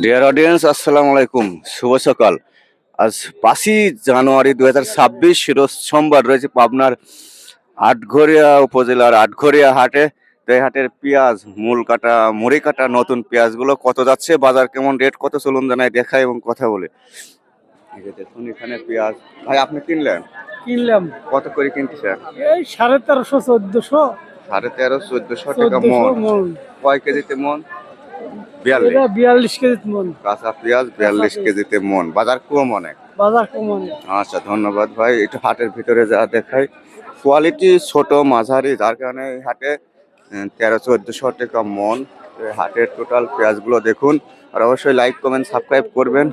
Dear audience, আসসালামু আলাইকুম, শুভ সকাল। আজ 5ই জানুয়ারি 2026, রোজ সোমবার, রয়েছে পাবনার আটঘরিয়া উপজেলার আটঘরিয়া হাটে। তো এই হাটের পেঁয়াজ, মূল কাটা, মুড়ি কাটা নতুন পেঁয়াজগুলো কত যাচ্ছে, বাজার কেমন, রেট কত, চলুন জানাই, দেখাই এবং কথা বলে। এই যে দেখুন এখানে পেঁয়াজ। ভাই আপনি কিনলেন? কিনলাম কত করে কিনতেছেন? এই 1350 1400 1300-1400 টাকা মন। কয় কেজিতে মন? 42। এটা 42 কেজি মন। কাঁচা পেঁয়াজ 42 কেজিতে মন, বাজার কম অনেক। বাজার কম অনেক। আচ্ছা, ধন্যবাদ ভাই। একটু হাটের ভিতরে যা দেখাই, কোয়ালিটি ছোট মাঝারি, যার কারণে এই হাটে 1300-1400 টাকা মন। এই হাটের টোটাল পেঁয়াজগুলো দেখুন, আর অবশ্যই লাইক কমেন্ট সাবস্ক্রাইব করবেন।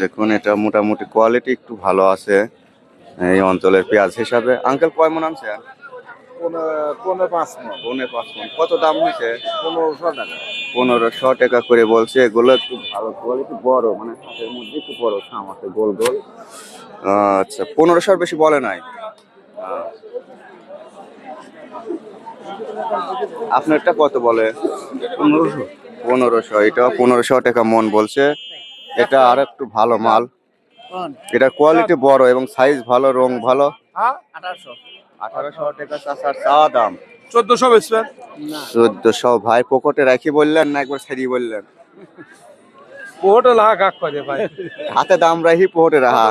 দেখুন এটা মোটামুটি কোয়ালিটি একটু ভালো আছে এই অঞ্চলের পেঁয়াজ হিসাবে। আঙ্কেল কয় মন আনছেন? 5 মণ। 5.5 মন। কত দাম হয়েছে? 1500 টাকা। 1500 টাকা করে বলছে। এগুলো একটু ভালো কোয়ালিটি, বড়, মানে হাতের মধ্যে একটু বড় থাম আছে, গোল গোল। আচ্ছা, 1500 বেশি বলে নাই। আপনারটা কত বলে? 1500। 1500। এটা 1500 টাকা মন বলছে। এটা আর একটু ভালো মাল, এটা কোয়ালিটি বড় এবং সাইজ ভালো, রং ভালো। 1800 টাকা চাচার চাওয়া দাম। 1400 বেচবেন? 1400। ভাই পকেটে রাখি বললেন না একবার ছাড়িয়ে বললেন? পোহটো লাহা কাক করে ভাই। হাতে দাম রাখি পকেটে রাখা।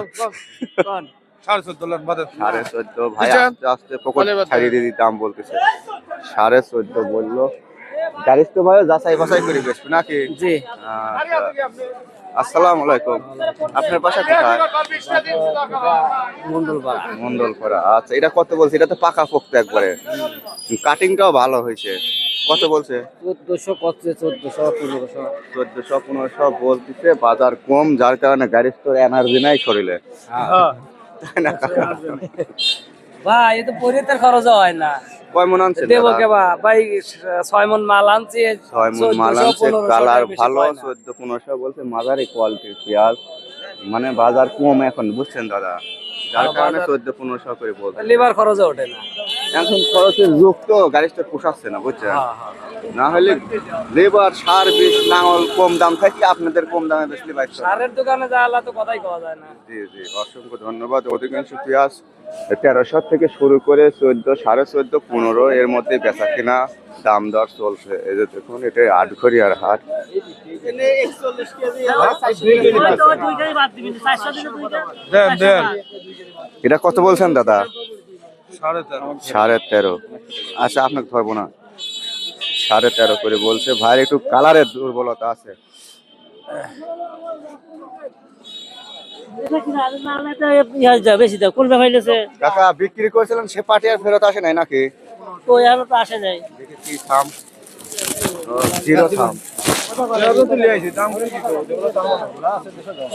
14.5 লাখ বাদে। 14.5। ভাই আস্তে আস্তে পকেট ছাড়িয়ে দিয়ে দাম বলতেছে। 14.5 বললো। গাড়ির তো ভাই যাচাই বাছাই করে বেচবে নাকি? জি। আসসালামু আলাইকুম। আপনার বাসা কোথায়? মন্ডলপাড়া। মন্ডলপাড়া। আচ্ছা, এটা কত বলছে? এটা তো পাকা পোক্ত একবারে, কাটিংটাও ভালো হয়েছে। কত বলছে? 1400 করছে, 1400 1500। 1400-1500 বলতেছে। বাজার কম, যার কারণে গাড়ির তো এনার্জি নাই শরীরে, তাই না? ভাই এ তো পরিতের খরচ হয় না। কয় মন আনছেন? দেবো কেবা ভাই 6 মন মাল আনছি। 6 মন মাল আনছে, কালার ভালো। 1400-1500 বলছে, মাঝারি কোয়ালিটির পেঁয়াজ, মানে বাজার কম এখন, বুঝছেন দাদা, যার কারণে 1400-1500 করে বলছে। লিভার খরচ ওঠে না এখন খরচের যুগ তো, গাড়িটা পোষাচ্ছে না, বুঝছেন? না হলে লেবার, সার, বিষ, লাঙল কম দাম থাকলে আপনাদের কম দামে বেশি পাইছে। সারের দোকানে যা আলা তো কথাই কওয়া যায় না। জি জি, অসংখ্য ধন্যবাদ। অধিকাংশ পেঁয়াজ 1300 থেকে শুরু করে 14, 14.5, 15 এর মধ্যে বেচা কিনা দাম দর চলছে। এই যে দেখুন, এটা আটঘরিয়ার হাট। এটা কত বলছেন দাদা? 13.5। আচ্ছা, আপনাকে ধরবো না। 13.5 করে বলছে। ভাই একটু কালারের দুর্বলতা আছে। কাকা বিক্রি করেছিলেন, সে পার্টি আর ফেরত আসে নাই নাকি? আসে নাই। দেখি থাম, জিরো থাম।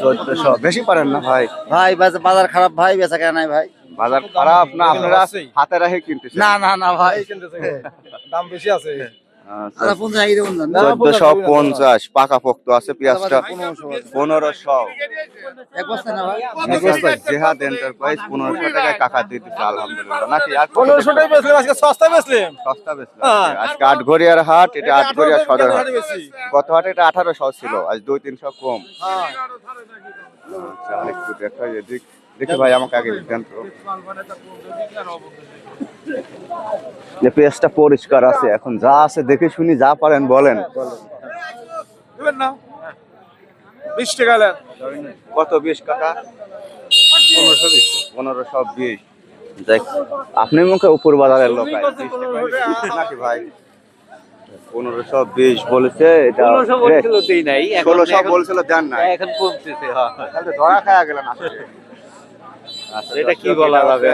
1400 বেশি পারেন না ভাই? ভাই বাজার খারাপ ভাই, বেচা কেনা নাই ভাই। বাজার খারাপ না, আপনারা হাতে রাখে কিনতেছেন? না ভাই, দাম বেশি আছে। 1450 পাকা পোক্ত আছে। পেঁয়াজটা 1500। জেহাদ এন্টারপ্রাইজ 1500 টাকায় কাকা দিতেছে, আলহামদুলিল্লাহ। নাকি আর 1500 টাকা বেচলাম, আজকে সস্তা বেচলাম। সস্তা বেচলাম আজকে। আটঘরিয়ার হাট, এটা আটঘরিয়া সদর হাট। কত হাটে এটা 1800 ছিল, আজ 2-300 কম। আচ্ছা, আরেকটু দেখাই এদিক। দেখি ভাই, আমাকে আগে দেন তো। যে পেঁয়াজটা পরিষ্কার আছে, এখন যা আছে দেখে শুনি, যা পারেন বলেন। দিবেন না 20 টাকা নেন। কত? 20 কাকা? 1520। 1520। দেখ, আপনি মুখে উপর বাজারের লোক নাকি ভাই? 1520 বলেছে। এটা 1500 বলছিল দেই নাই, 1600 বলছিল, দেন না, এখন কমতেছে। তাহলে ধরা খায়া গেলেন আসলে। আচ্ছা, এটা কি বলা যাবে?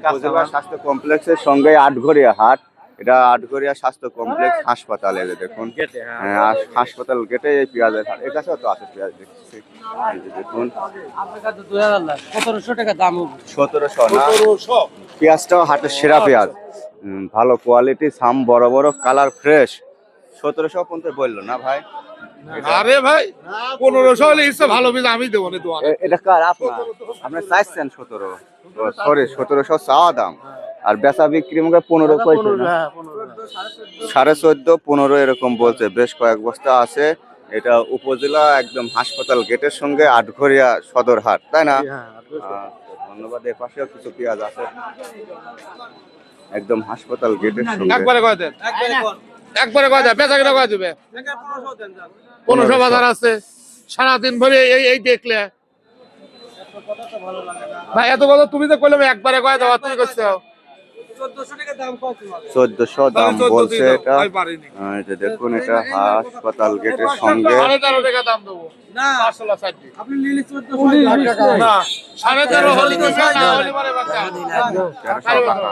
উপজেলা স্বাস্থ্য কমপ্লেক্সের সঙ্গে আটঘরিয়া হাট। এটা আটঘরিয়া স্বাস্থ্য কমপ্লেক্স হাসপাতাল। এই যে দেখুন, হ্যাঁ, হাসপাতাল গেটে এই পেঁয়াজের হাট। এর কাছেও তো আছে পেঁয়াজ, দেখছি। এই যে দেখুন, 1700 টাকা দাম। 1700 না? পেঁয়াজটাও হাটের সেরা পেঁয়াজ, ভালো কোয়ালিটি, সাম বড় বড়, কালার ফ্রেশ। 1750 বললো না ভাই? আরে ভাই 1500 হলে ইচ্ছা ভালো বীজ আমি দেবো না দোকানে। এটা কার? আপনার? আপনি চাইছেন 17? সরি, 1700 চাওয়া দাম। আর বেচা বিক্রি মুখে 15 কইছে না? 14.5 15 এরকম বলছে। বেশ কয়েক বস্তা আছে। এটা উপজেলা একদম হাসপাতাল গেটের সঙ্গে আটঘরিয়া সদর হাট, তাই না? আচ্ছা, ধন্যবাদ। এর পাশেও কিছু পেঁয়াজ আছে একদম হাসপাতাল গেটের সঙ্গে। একবারে কয় দেন, একবারে কয় দেন, বেচা কিনা কয় দিবে? 1500 বাজার আছে সারাদিন ভরে এই দেখলে ভাই এত কথা তুমি তো কইলাম একবারে কয় দাও, তুমি কইছো 1400 দাম বলছে এটা। এই যে দেখুন, এটা হাসপাতাল গেটের সঙ্গে। 13.5 টাকা দাম দেবো না, 500 সাইড আপনি নিলে 1400 না, 13.5 হলে তো না হলে পরে বাচ্চা 1300 টাকা।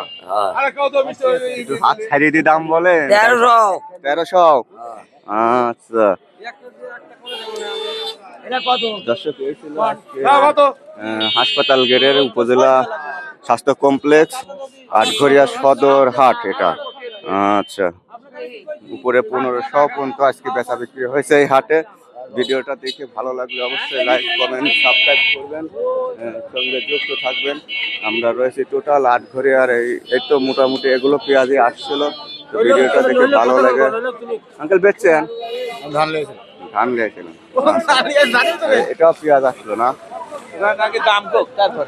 আরে কত বেশি একটু হাত ছাড়িয়ে দিয়ে দাম বলে 1300। আচ্ছা দর্শক, এই ছিল আজকে কত হাসপাতাল গেটের উপজেলা স্বাস্থ্য কমপ্লেক্স আটঘরিয়া সদর হাট এটা। আচ্ছা, উপরে 1500 পর্যন্ত আজকে বেচা বিক্রি হয়েছে এই হাটে। ভিডিওটা দেখে ভালো লাগলে অবশ্যই লাইক কমেন্ট সাবস্ক্রাইব করবেন, সঙ্গে যুক্ত থাকবেন। আমরা রয়েছি টোটাল আটঘরিয়ার এই তো মোটামুটি এগুলো পেঁয়াজি আসছিল। তো ভিডিওটা দেখে ভালো লাগে। আঙ্কেল বেচছেন? ধান লেছে ধান লিয়েছিলেন? এটাও পেঁয়াজ আসলো না? নাকি দাম কম তারপর